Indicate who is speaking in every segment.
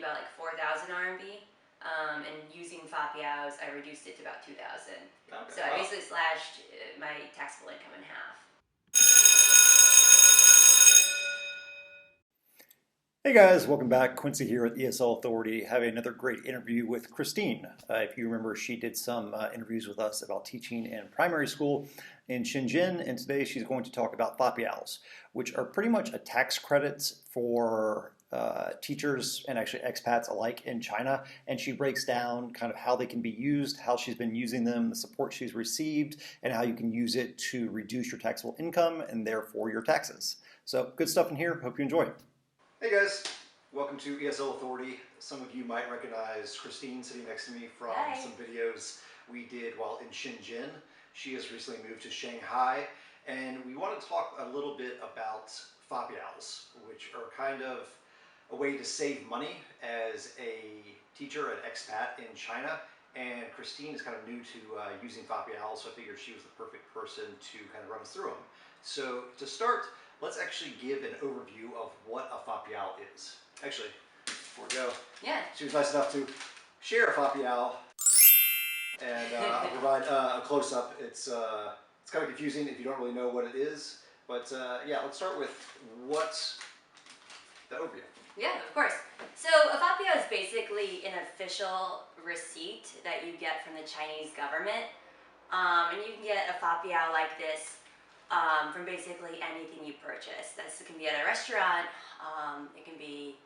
Speaker 1: about like 4,000 RMB. And using Fapiaos, I reduced it to about 2,000.
Speaker 2: Okay.
Speaker 1: So I basically slashed my taxable income in half.
Speaker 3: Hey guys, welcome back. Quincy here at ESL Authority, having another great interview with Kristine. If you remember, she did some interviews with us about teaching in primary school in Shenzhen, and today she's going to talk about Fapiaos, which are pretty much a tax credits for teachers and actually expats alike in China. And she breaks down kind of how they can be used, how she's been using them, the support she's received, and how you can use it to reduce your taxable income and therefore your taxes. So good stuff in here. Hope you enjoy.
Speaker 2: Hey guys, welcome to ESL Authority. Some of you might recognize Kristine sitting next to me from
Speaker 1: Hi.
Speaker 2: some videos we did while in Shenzhen. She has recently moved to Shanghai, and we want to talk a little bit about Fapiaos, which are kind of a way to save money as a teacher, an expat in China. And Kristine is kind of new to using Fapiaos, so I figured she was the perfect person to kind of run us through them. So to start, let's actually give an overview of what a Fapiao is. Actually, before we go, she was nice enough to share a Fapiao, and I'll provide a close-up. It's kind of confusing if you don't really know what it is, but yeah, let's start with what's the overview.
Speaker 1: Yeah, of course. So a Fapiao is basically an official receipt that you get from the Chinese government, and you can get a Fapiao like this from basically anything you purchase. This can be at a restaurant, it can be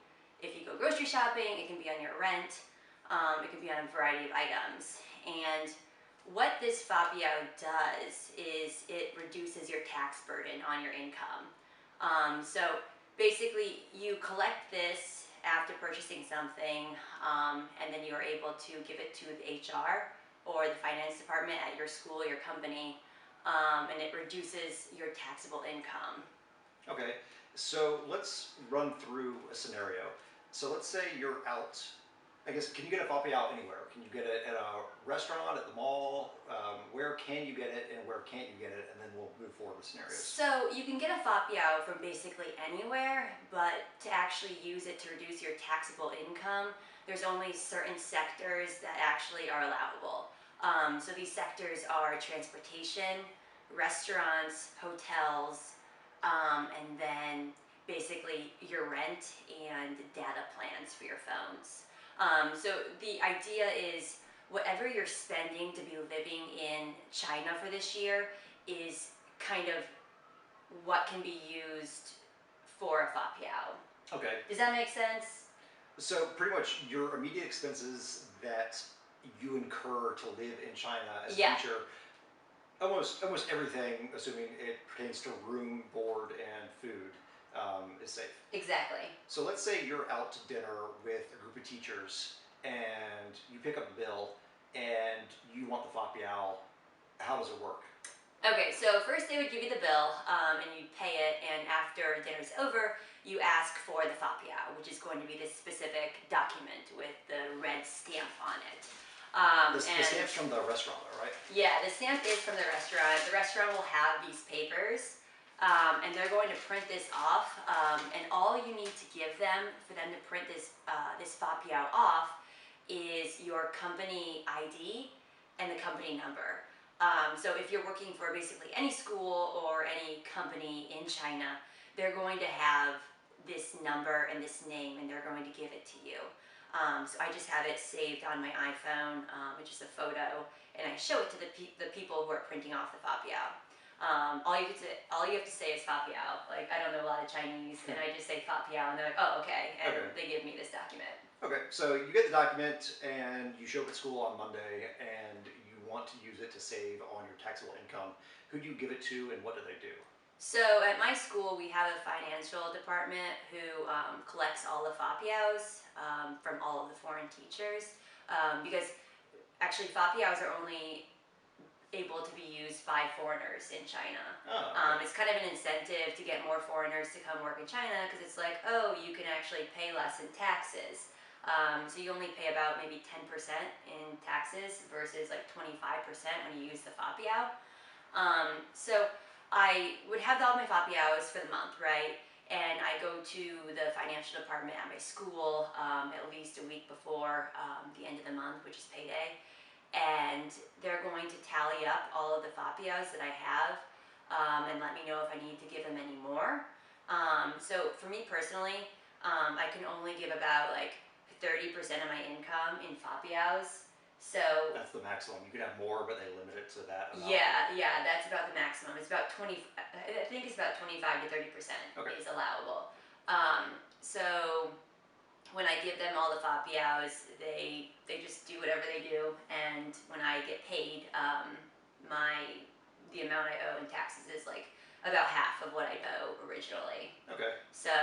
Speaker 1: if you go grocery shopping, it can be on your rent, it can be on a variety of items. And what this Fapiao does is it reduces your tax burden on your income. So basically you collect this after purchasing something, and then you are able to give it to the HR or the finance department at your school, your company, and it reduces your taxable income.
Speaker 2: Okay, so let's run through a scenario. So let's say you're out, I guess, can you get a Fapiao anywhere? Can you get it at a restaurant, at the mall? Where can you get it and where can't you get it? And then we'll move forward with scenarios.
Speaker 1: So you can get a Fapiao from basically anywhere, but to actually use it to reduce your taxable income, there's only certain sectors that actually are allowable. So these sectors are transportation, restaurants, hotels, and then basically your rent and data plans for your phones. So the idea is whatever you're spending to be living in China for this year is kind of what can be used for a Fapiao.
Speaker 2: Okay.
Speaker 1: Does that make sense?
Speaker 2: So pretty much your immediate expenses that you incur to live in China as a teacher, almost everything, assuming it pertains to room, board, and food, is safe.
Speaker 1: Exactly.
Speaker 2: So let's say you're out to dinner with a group of teachers and you pick up the bill and you want the Fapiao. How does it work?
Speaker 1: Okay, so first they would give you the bill, and you'd pay it, and after dinner's over, you ask for the Fapiao, which is going to be this specific document with the red stamp on it.
Speaker 2: The stamp's from the restaurant though, right?
Speaker 1: Yeah, the stamp is from the restaurant. The restaurant will have these papers, and they're going to print this off, and all you need to give them for them to print this Fapiao off is your company ID and the company number. So if you're working for basically any school or any company in China, they're going to have this number and this name, and they're going to give it to you. So I just have it saved on my iPhone, which is a photo, and I show it to the people who are printing off the Fapiao. All you have to say is Fapiao. Like, I don't know a lot of Chinese, and I just say Fapiao, and they're like, oh, okay, and they give me this document.
Speaker 2: Okay, so you get the document and you show up at school on Monday and you want to use it to save on your taxable income. Who do you give it to and what do they do?
Speaker 1: So at my school, we have a financial department who collects all the Fapiaos from all of the foreign teachers, because actually Fapiaos are only able to be used by foreigners in China.
Speaker 2: Oh, okay.
Speaker 1: It's kind of an incentive to get more foreigners to come work in China, because it's like, oh, you can actually pay less in taxes. So you only pay about maybe 10% in taxes versus like 25% when you use the Fapiao. So I would have all my Fapiaos for the month, right? And I go to the financial department at my school at least before the end of the month, which is payday, and they're going to tally up all of the Fapiaos that I have and let me know if I need to give them any more. So for me personally, I can only give about like 30% of my income in Fapiaos. So
Speaker 2: That's the maximum. You could have more, but they limit it to that amount.
Speaker 1: yeah, that's about the maximum. It's about 20. I think it's about 25 to 30%
Speaker 2: Okay.
Speaker 1: is allowable. So when I give them all the Fapiaos, they just do whatever they do, and when I get paid, the amount I owe in taxes is like about half of what I owe originally.
Speaker 2: Okay.
Speaker 1: So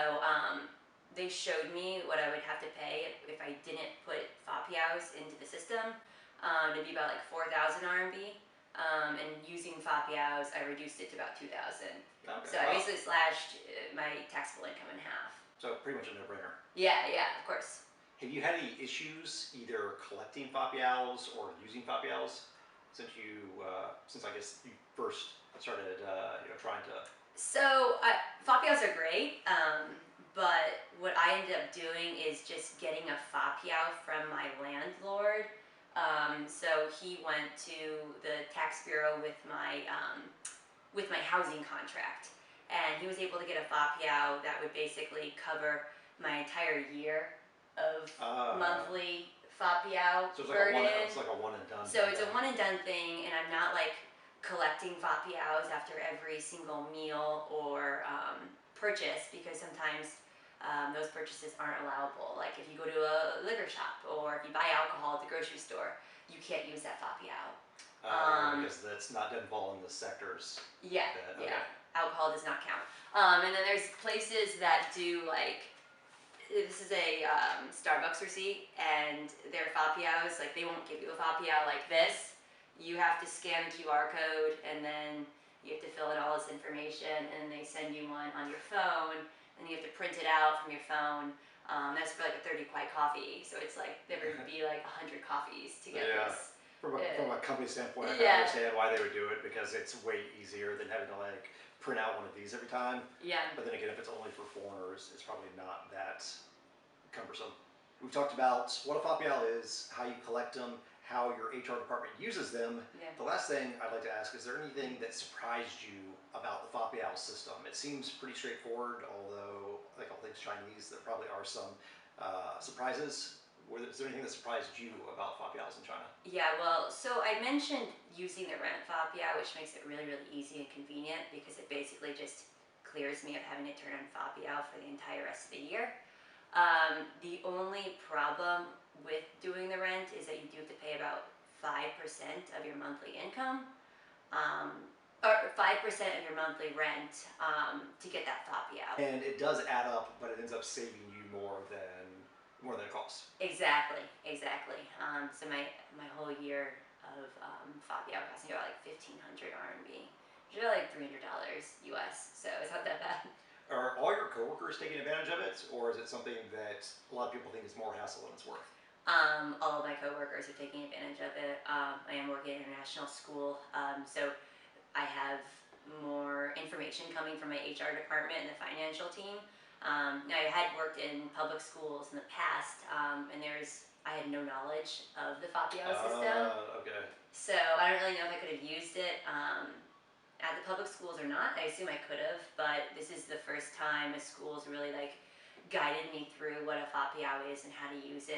Speaker 1: they showed me what I would have to pay if I didn't put Fapiaos into the system. It'd be about like 4,000 RMB. And using Fapiaos, I reduced it to about 2,000.
Speaker 2: Okay.
Speaker 1: So I basically slashed my taxable income in half.
Speaker 2: So pretty much a no-brainer.
Speaker 1: Yeah, of course.
Speaker 2: Have you had any issues either collecting Fapiaos or using Fapiaos since I guess you first started, trying to?
Speaker 1: So Fapiaos are great, but what I ended up doing is just getting a Fapiao from my landlord. So he went to the tax bureau with my housing contract, and he was able to get a Fapiao that would basically cover my entire year of monthly Fapiao
Speaker 2: So
Speaker 1: burden.
Speaker 2: it's like a one and done.
Speaker 1: So it's a one and done thing, and I'm not like collecting Fapiaos after every single meal or purchase, because sometimes those purchases aren't allowable. Like if you go to a liquor shop or if you buy alcohol at the grocery store, you can't use that Fapiao.
Speaker 2: Because that's not doesn't fall in the sectors.
Speaker 1: Yeah,
Speaker 2: Okay.
Speaker 1: alcohol does not count. And then there's places that do like, this is a Starbucks receipt, and their Fapiaos, like they won't give you a Fapiao like this. You have to scan the QR code, and then you have to fill in all this information, and they send you one on your phone, and you have to print it out from your phone. That's for like a 30 kuai coffee, so it's like there would be like 100 coffees to get this.
Speaker 2: From a company standpoint, I can
Speaker 1: Yeah.
Speaker 2: understand why they would do it, because it's way easier than having to like print out one of these every time.
Speaker 1: Yeah.
Speaker 2: But then again, if it's only for foreigners, it's probably not that cumbersome. We've talked about what a Fapiao is, how you collect them, how your HR department uses them.
Speaker 1: Yeah.
Speaker 2: The last thing I'd like to ask, is there anything that surprised you about the Fapiao system? It seems pretty straightforward, although like all things Chinese, there probably are some surprises. Is there anything that surprised you about Fapiaos in China?
Speaker 1: Yeah, well, so I mentioned using the rent Fapiao, which makes it really, really easy and convenient, because it basically just clears me of having to turn on Fapiao for the entire rest of the year. The only problem with doing the rent is that you do have to pay about 5% of your monthly income, or 5% of your monthly rent to get that Fapiao.
Speaker 2: And it does add up, but it ends up saving you more than it costs.
Speaker 1: Exactly. So my whole year of Fapiao cost me about like 1,500 RMB, which is like $300 US. So it's not that bad.
Speaker 2: Are all your coworkers taking advantage of it, or is it something that a lot of people think is more hassle than it's worth?
Speaker 1: All of my coworkers are taking advantage of it. I am working at an international school, so I have more information coming from my HR department and the financial team. Now, I had worked in public schools in the past, and I had no knowledge of the Fapiao system.
Speaker 2: Okay.
Speaker 1: So I don't really know if I could have used it at the public schools or not. I assume I could have, but this is the first time a school's really like guided me through what a Fapiao is and how to use it.